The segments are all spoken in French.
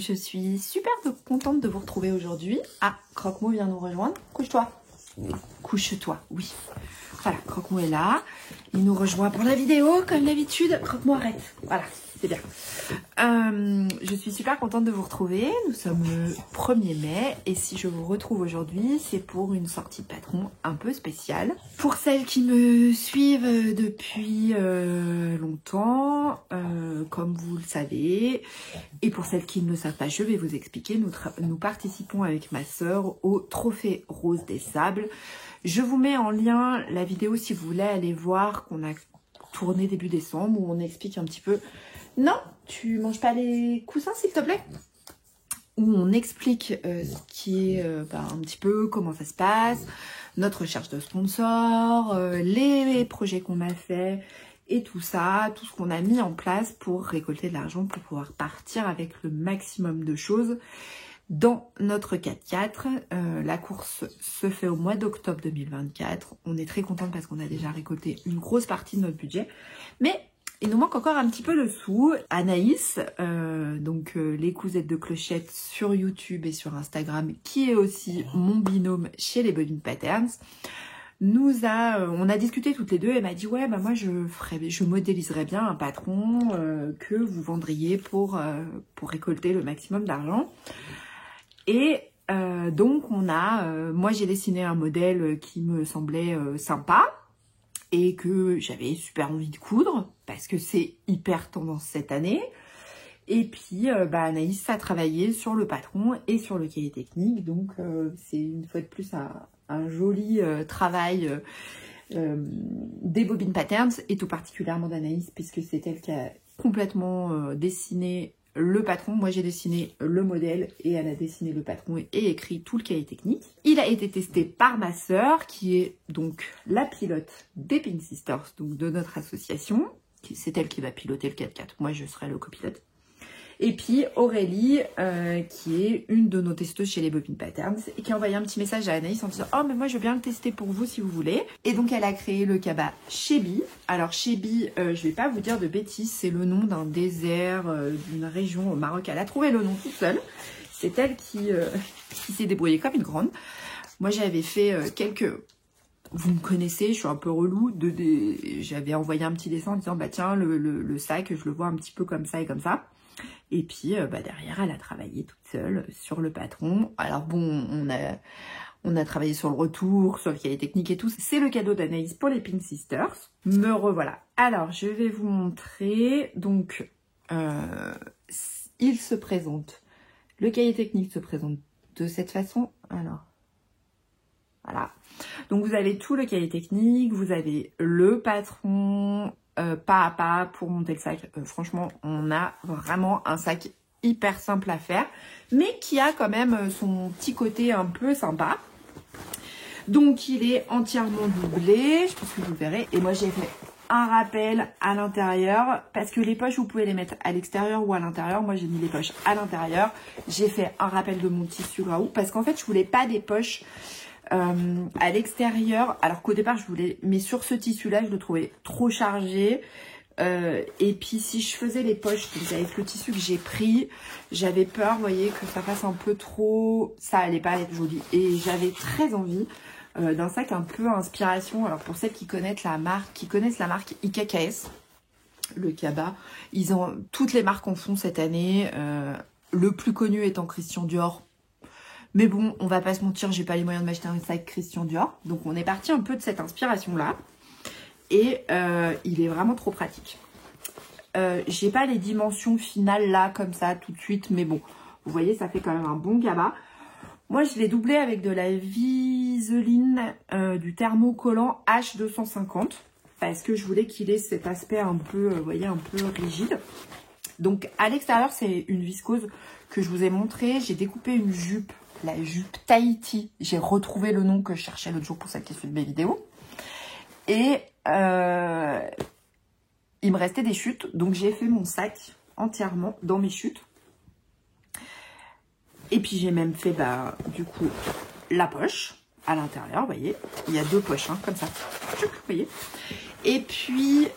Je suis super contente de vous retrouver aujourd'hui. Ah, Croque-Mou vient nous rejoindre. Couche-toi. Couche-toi, oui. Voilà, Croque-Mou est là. Il nous rejoint pour la vidéo, comme d'habitude. Croque-Mou, arrête. Voilà, c'est bien. Je suis super contente de vous retrouver. Nous sommes le 1er mai. Et si je vous retrouve aujourd'hui, c'est pour une sortie de patron un peu spéciale. Pour celles qui me suivent depuis longtemps, comme vous le savez, et pour celles qui ne le savent pas, je vais vous expliquer. Nous participons avec ma sœur au Trophée Rose des Sables. Je vous mets en lien la vidéo si vous voulez aller voir qu'on a tourné début décembre où on explique un petit peu. Non, tu manges pas les coussins s'il te plaît. Où on explique ce qui est un petit peu comment ça se passe, notre recherche de sponsors, les projets qu'on a fait et tout ça, tout ce qu'on a mis en place pour récolter de l'argent pour pouvoir partir avec le maximum de choses. Dans notre 4x4, la course se fait au mois d'octobre 2024. On est très contente parce qu'on a déjà récolté une grosse partie de notre budget. Mais il nous manque encore un petit peu de sous. Anaïs, les cousettes de clochette sur YouTube et sur Instagram, qui est aussi mon binôme chez les Bobine Patterns, on a discuté toutes les deux. Elle m'a dit ouais, bah moi je modéliserais bien un patron que vous vendriez pour récolter le maximum d'argent. Et donc moi j'ai dessiné un modèle qui me semblait sympa et que j'avais super envie de coudre parce que c'est hyper tendance cette année. Et puis Anaïs a travaillé sur le patron et sur le cahier technique, donc c'est une fois de plus un joli travail des Bobine Patterns et tout particulièrement d'Anaïs puisque c'est elle qui a complètement dessiné le patron. Moi j'ai dessiné le modèle et elle a dessiné le patron et écrit tout le cahier technique. Il a été testé par ma sœur qui est donc la pilote des Pink Sisters, donc de notre association. C'est elle qui va piloter le 4x4, moi je serai le copilote. Et puis Aurélie qui est une de nos testeuses chez les Bobine Patterns et qui a envoyé un petit message à Anaïs en disant « Oh mais moi je veux bien le tester pour vous si vous voulez ». Et donc elle a créé le cabas Chebi. Alors Chebi, je vais pas vous dire de bêtises, c'est le nom d'un désert, d'une région au Maroc. Elle a trouvé le nom toute seule. C'est elle qui s'est débrouillée comme une grande. Moi j'avais fait quelques... Vous me connaissez, je suis un peu relou. J'avais envoyé un petit dessin en disant « Bah tiens, le sac, je le vois un petit peu comme ça et comme ça ». Et puis derrière, elle a travaillé toute seule sur le patron. Alors bon, on a travaillé sur le retour, sur le cahier technique et tout. C'est le cadeau d'Anaïs pour les Pink Sisters. Me revoilà. Alors, je vais vous montrer. Donc, il se présente. Le cahier technique se présente de cette façon. Alors, voilà. Donc, vous avez tout le cahier technique. Vous avez le patron... pas à pas pour monter le sac. Franchement, on a vraiment un sac hyper simple à faire, mais qui a quand même son petit côté un peu sympa. Donc, il est entièrement doublé, je pense que vous le verrez. Et moi, j'ai fait un rappel à l'intérieur, parce que les poches, vous pouvez les mettre à l'extérieur ou à l'intérieur. Moi, j'ai mis les poches à l'intérieur. J'ai fait un rappel de mon tissu Raoult, parce qu'en fait, je voulais pas des poches à l'extérieur, alors qu'au départ je voulais, mais sur ce tissu là je le trouvais trop chargé et puis si je faisais les poches donc avec le tissu que j'ai pris, j'avais peur, vous voyez, que ça fasse un peu trop, ça allait pas être joli et j'avais très envie d'un sac un peu inspiration. Alors pour celles qui connaissent la marque IKKS, le cabas, toutes les marques en font cette année, le plus connu étant Christian Dior. Mais bon, on va pas se mentir, j'ai pas les moyens de m'acheter un sac Christian Dior. Donc on est parti un peu de cette inspiration-là. Et il est vraiment trop pratique. J'ai pas les dimensions finales là, comme ça, tout de suite. Mais bon, vous voyez, ça fait quand même un bon cabas. Moi, je l'ai doublé avec de la viseline du thermocollant H250. Parce que je voulais qu'il ait cet aspect un peu, vous voyez, un peu rigide. Donc à l'extérieur, c'est une viscose que je vous ai montré. J'ai découpé une jupe. La jupe Tahiti, j'ai retrouvé le nom que je cherchais l'autre jour pour celle qui suit mes vidéos. Et il me restait des chutes, donc j'ai fait mon sac entièrement dans mes chutes. Et puis j'ai même fait du coup la poche à l'intérieur, vous voyez. Il y a deux poches, hein, comme ça, vous voyez. Et puis,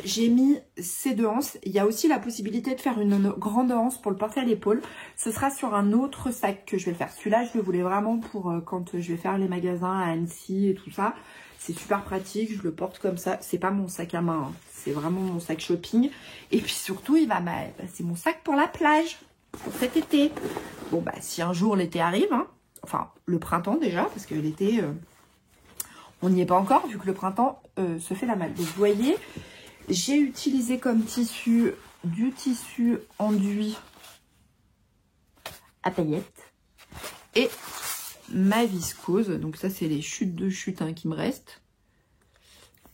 j'ai mis ces 2 anses. Il y a aussi la possibilité de faire une grande anse pour le porter à l'épaule. Ce sera sur un autre sac que je vais le faire. Celui-là, je le voulais vraiment pour quand je vais faire les magasins à Annecy et tout ça. C'est super pratique, je le porte comme ça. C'est pas mon sac à main, hein. C'est vraiment mon sac shopping. Et puis surtout, c'est mon sac pour la plage, pour cet été. Bon, bah, si un jour l'été arrive, hein, enfin, le printemps déjà, parce que l'été... on n'y est pas encore, vu que le printemps se fait la malle. Donc, vous voyez, j'ai utilisé comme tissu du tissu enduit à paillettes et ma viscose. Donc, ça, c'est les chutes de chute hein, qui me restent.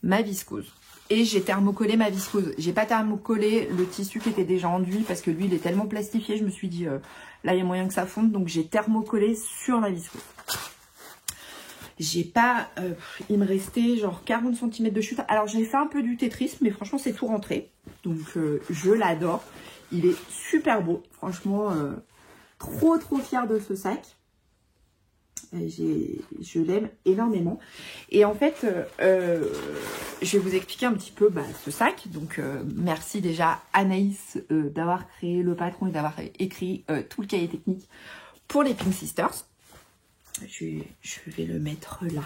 Ma viscose. Et j'ai thermocollé ma viscose. J'ai pas thermocollé le tissu qui était déjà enduit parce que lui, il est tellement plastifié. Je me suis dit, là, il y a moyen que ça fonde. Donc, j'ai thermocollé sur la viscose. J'ai pas... il me restait genre 40 cm de chute. Alors, j'ai fait un peu du Tetris, mais franchement, c'est tout rentré. Donc, je l'adore. Il est super beau. Franchement, trop fière de ce sac. Je l'aime énormément. Et en fait, je vais vous expliquer un petit peu ce sac. Donc, merci déjà Anaïs d'avoir créé le patron et d'avoir écrit tout le cahier technique pour les Pink Sisters. Je vais le mettre là,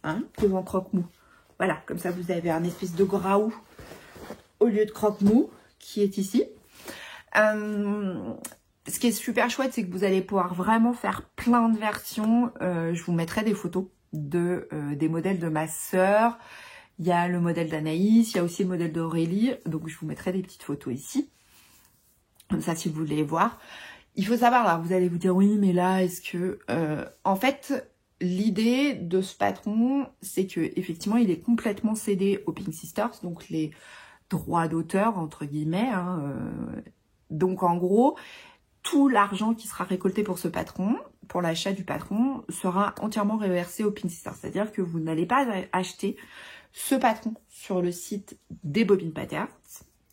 hein, devant Croque-Mou. Voilà, comme ça vous avez un espèce de graou au lieu de Croque-Mou qui est ici. Ce qui est super chouette, c'est que vous allez pouvoir vraiment faire plein de versions. Je vous mettrai des photos des modèles de ma sœur. Il y a le modèle d'Anaïs, il y a aussi le modèle d'Aurélie. Donc, je vous mettrai des petites photos ici. Comme ça, si vous voulez les voir. Il faut savoir, là, vous allez vous dire, oui, mais là, est-ce que... en fait, l'idée de ce patron, c'est que effectivement, il est complètement cédé aux Pink Sisters, donc les droits d'auteur, entre guillemets. Hein, donc, en gros, tout l'argent qui sera récolté pour ce patron, pour l'achat du patron, sera entièrement reversé aux Pink Sisters. C'est-à-dire que vous n'allez pas acheter ce patron sur le site des Bobbine Patterns.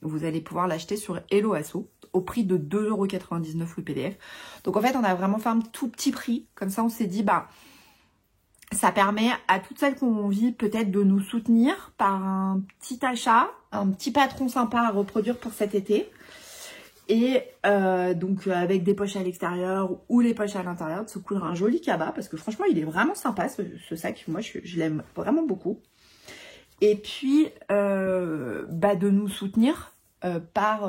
Vous allez pouvoir l'acheter sur Hello Asso au prix de 2,99 € le PDF. Donc en fait, on a vraiment fait un tout petit prix. Comme ça, on s'est dit, ça permet à toutes celles qui ont envie peut-être de nous soutenir par un petit achat, un petit patron sympa à reproduire pour cet été. Et donc avec des poches à l'extérieur ou les poches à l'intérieur, de se coudre un joli cabas. Parce que franchement, il est vraiment sympa ce sac. Moi, je l'aime vraiment beaucoup. Et puis, de nous soutenir par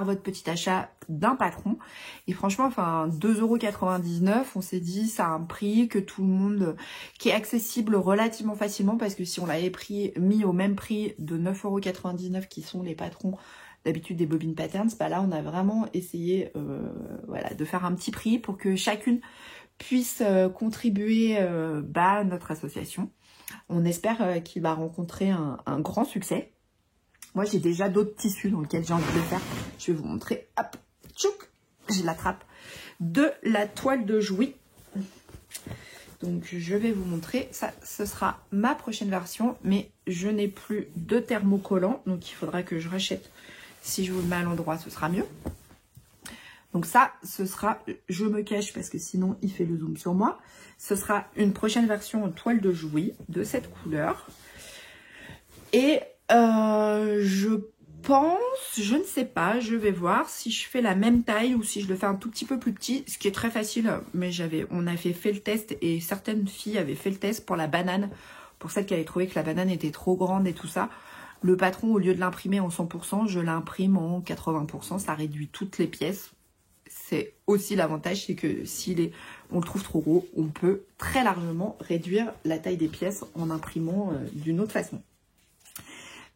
votre petit achat d'un patron. Et franchement, 2,99 €, on s'est dit, ça a un prix que tout le monde, qui est accessible relativement facilement, parce que si on l'avait mis au même prix de 9,99 € qui sont les patrons d'habitude des Bobbine Patterns, là on a vraiment essayé de faire un petit prix pour que chacune puisse contribuer à notre association. On espère qu'il va rencontrer un grand succès. Moi, j'ai déjà d'autres tissus dans lesquels j'ai envie de le faire. Je vais vous montrer. Hop, tchouk, je l'attrape. De la toile de Jouy. Donc, je vais vous montrer. Ça, ce sera ma prochaine version. Mais je n'ai plus de thermocollant. Donc, il faudra que je rachète. Si je vous le mets à l'endroit, ce sera mieux. Donc ça, ce sera... Je me cache parce que sinon, il fait le zoom sur moi. Ce sera une prochaine version en toile de Jouy de cette couleur. Et je pense, je ne sais pas, je vais voir si je fais la même taille ou si je le fais un tout petit peu plus petit, ce qui est très facile, mais on avait fait le test et certaines filles avaient fait le test pour la banane, pour celles qui avaient trouvé que la banane était trop grande et tout ça. Le patron, au lieu de l'imprimer en 100%, je l'imprime en 80%, ça réduit toutes les pièces. C'est aussi l'avantage, c'est que si on le trouve trop gros, on peut très largement réduire la taille des pièces en imprimant d'une autre façon.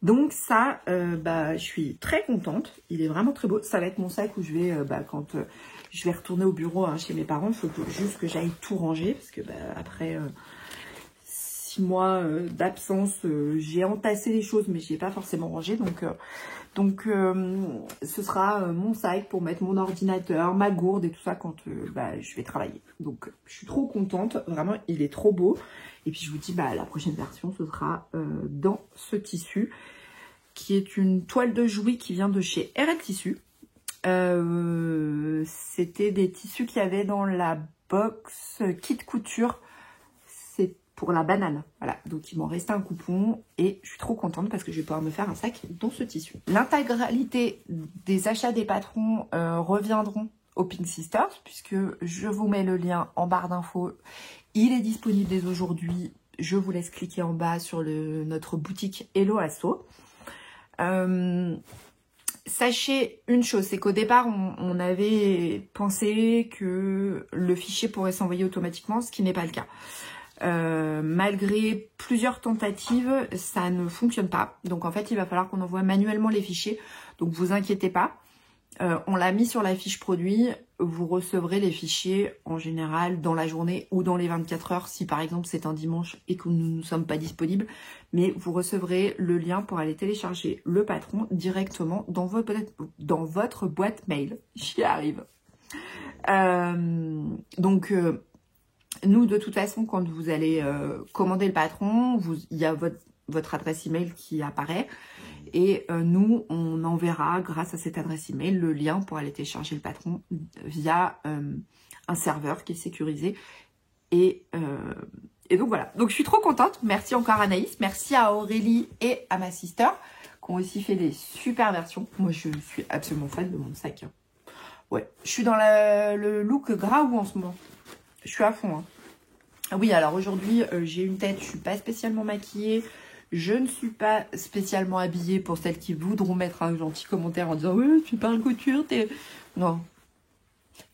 Donc ça, je suis très contente. Il est vraiment très beau. Ça va être mon sac où je vais, quand je vais retourner au bureau chez mes parents, il faut juste que j'aille tout ranger. Parce que après 6 mois d'absence, j'ai entassé les choses, mais je n'ai pas forcément rangé. Donc ce sera mon sac pour mettre mon ordinateur, ma gourde et tout ça quand je vais travailler. Donc je suis trop contente. Vraiment, il est trop beau. Et puis je vous dis, la prochaine version, ce sera dans ce tissu, qui est une toile de Jouy qui vient de chez RL Tissus. C'était des tissus qu'il y avait dans la box kit couture. pour la banane. Voilà, donc il m'en reste un coupon et je suis trop contente parce que je vais pouvoir me faire un sac dans ce tissu. L'intégralité des achats des patrons reviendront au Pink Sisters puisque je vous mets le lien en barre d'infos. Il est disponible dès aujourd'hui. Je vous laisse cliquer en bas sur notre boutique Hello Asso. Sachez une chose, c'est qu'au départ, on avait pensé que le fichier pourrait s'envoyer automatiquement, ce qui n'est pas le cas. Malgré plusieurs tentatives, ça ne fonctionne pas. Donc en fait, il va falloir qu'on envoie manuellement les fichiers. Donc vous inquiétez pas. On l'a mis sur la fiche produit. Vous recevrez les fichiers en général dans la journée ou dans les 24 heures si par exemple c'est un dimanche et que nous ne sommes pas disponibles. Mais vous recevrez le lien pour aller télécharger le patron directement dans votre boîte mail. J'y arrive. Nous, de toute façon, quand vous allez commander le patron, il y a votre adresse email qui apparaît. Et nous, on enverra, grâce à cette adresse email, le lien pour aller télécharger le patron via un serveur qui est sécurisé. Et donc voilà. Donc je suis trop contente. Merci encore Anaïs. Merci à Aurélie et à ma sister qui ont aussi fait des super versions. Moi, je suis absolument fan de mon sac. Ouais, je suis dans le look gras ou en ce moment. Je suis à fond. Hein. Oui, alors aujourd'hui, j'ai une tête, je suis pas spécialement maquillée. Je ne suis pas spécialement habillée pour celles qui voudront mettre un gentil commentaire en disant « Oui, tu parles couture, t'es... » Non.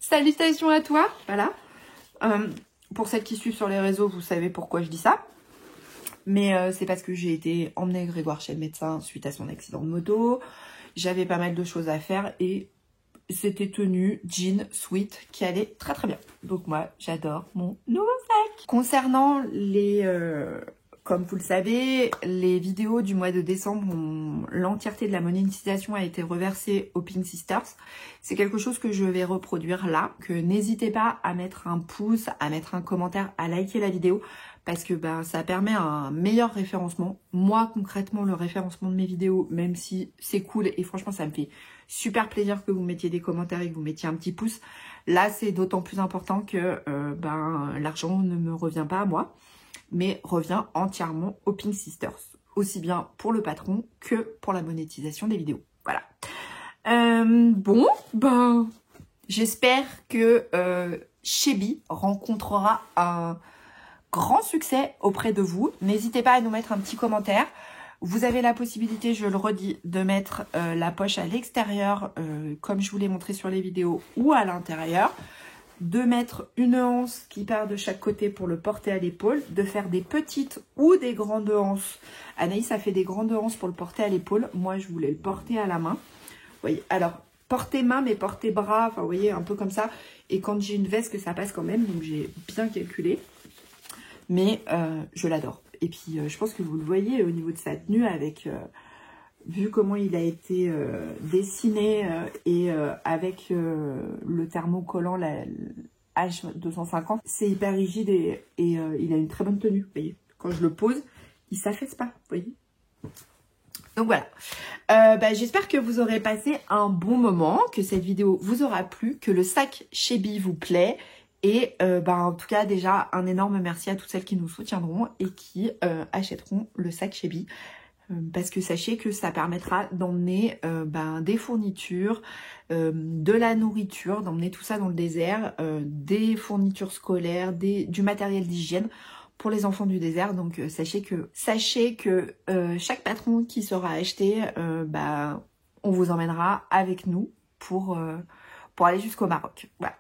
Salutations à toi, voilà. Pour celles qui suivent sur les réseaux, vous savez pourquoi je dis ça. Mais c'est parce que j'ai été emmenée Grégoire chez le médecin suite à son accident de moto. J'avais pas mal de choses à faire et c'était tenue jean sweat qui allait très très bien. Donc moi, j'adore mon nouveau sac. Concernant les... Comme vous le savez, les vidéos du mois de décembre, l'entièreté de la monétisation a été reversée au Pink Sisters. C'est quelque chose que je vais reproduire là. Que n'hésitez pas à mettre un pouce, à mettre un commentaire, à liker la vidéo. Parce que ça permet un meilleur référencement. Moi, concrètement, le référencement de mes vidéos, même si c'est cool et franchement, ça me fait super plaisir que vous mettiez des commentaires et que vous mettiez un petit pouce. Là, c'est d'autant plus important que l'argent ne me revient pas à moi, mais revient entièrement aux Pink Sisters, aussi bien pour le patron que pour la monétisation des vidéos. Voilà. J'espère que Shebi rencontrera un grand succès auprès de vous. N'hésitez pas à nous mettre un petit commentaire. Vous avez la possibilité, je le redis, de mettre la poche à l'extérieur, comme je vous l'ai montré sur les vidéos, ou à l'intérieur. De mettre une anse qui part de chaque côté pour le porter à l'épaule, de faire des petites ou des grandes anses. Anaïs a fait des grandes anses pour le porter à l'épaule. Moi, je voulais le porter à la main. Vous voyez, alors, porter main, mais porter bras, enfin, vous voyez, un peu comme ça. Et quand j'ai une veste, que ça passe quand même, donc j'ai bien calculé. Mais je l'adore. Et puis, je pense que vous le voyez au niveau de sa tenue avec... vu comment il a été dessiné et avec le thermocollant, la H250, c'est hyper rigide et il a une très bonne tenue. Vous voyez, quand je le pose, il s'affaisse pas. Vous voyez. Donc voilà. J'espère que vous aurez passé un bon moment, que cette vidéo vous aura plu, que le sac Shebi vous plaît. Et en tout cas, déjà, un énorme merci à toutes celles qui nous soutiendront et qui achèteront le sac Shebi. Parce que sachez que ça permettra d'emmener des fournitures, de la nourriture, d'emmener tout ça dans le désert, des fournitures scolaires, du matériel d'hygiène pour les enfants du désert. Donc sachez que chaque patron qui sera acheté, on vous emmènera avec nous pour aller jusqu'au Maroc. Voilà.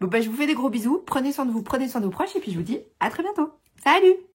Donc je vous fais des gros bisous, prenez soin de vous, prenez soin de vos proches et puis je vous dis à très bientôt. Salut!